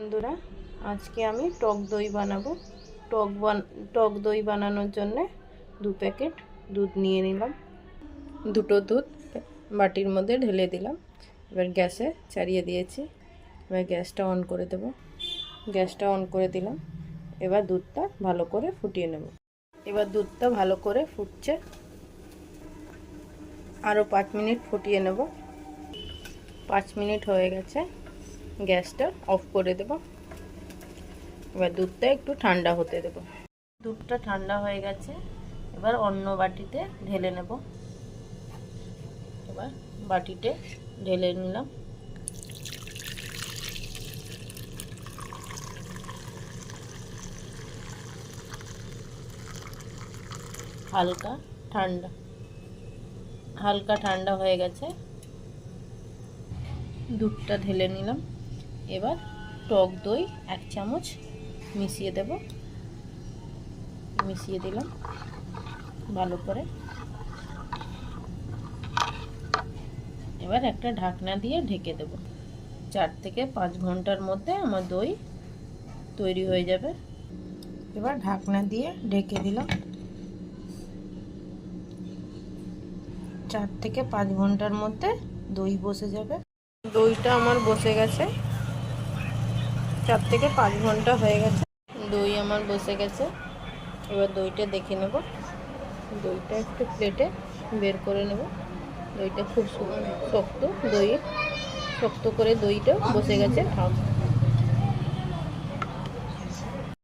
বন্ধুরা, আজকে আমি টক দই বানাবো। টক দই বানানোর জন্য 2 প্যাকেট দুধ নিয়ে নিলাম। দুটো দুধ বাটির মধ্যে ঢেলে দিলাম। এবার গ্যাসে চালিয়ে দিয়েছি। এবার গ্যাসটা অন করে দেব। গ্যাসটা অন করে দিলাম। এবার দুধটা ভালো করে ফুটিয়ে নেব। এবার দুধটা ভালো করে ফুটছে, আরও 5 মিনিট ফুটিয়ে নেব। 5 মিনিট হয়ে গেছে, গ্যাসটা অফ করে দেব। এবার দুধটা একটু ঠান্ডা হতে দেব। দুধটা ঠান্ডা হয়ে গেছে, এবার অন্য বাটিতে ঢেলে নেব। এবার বাটিতে ঢেলে নিলাম। হালকা ঠান্ডা হয়ে গেছে, দুধটা ঢেলে নিলাম। এবার টক দই 1 চামচ মিশিয়ে দেব। মিশিয়ে দিলাম ভালো করে। এবার একটা ঢাকনা দিয়ে ঢেকে দেব। 4 থেকে 5 ঘন্টার মধ্যে আমার দই তৈরি হয়ে যাবে। এবার ঢাকনা দিয়ে ঢেকে দিলাম। 4 থেকে 5 ঘন্টার মধ্যে দই বসে যাবে। দইটা আমার বসে গেছে, 4 থেকে 5 ঘন্টা হয়ে গেছে। দই আমার বসে গেছে। এবার দইটা দেখে নেব। দইটা একটু প্লেটে বের করে নেব। দইটা খুব শক্ত, শক্ত করে দইটা বসে গেছে।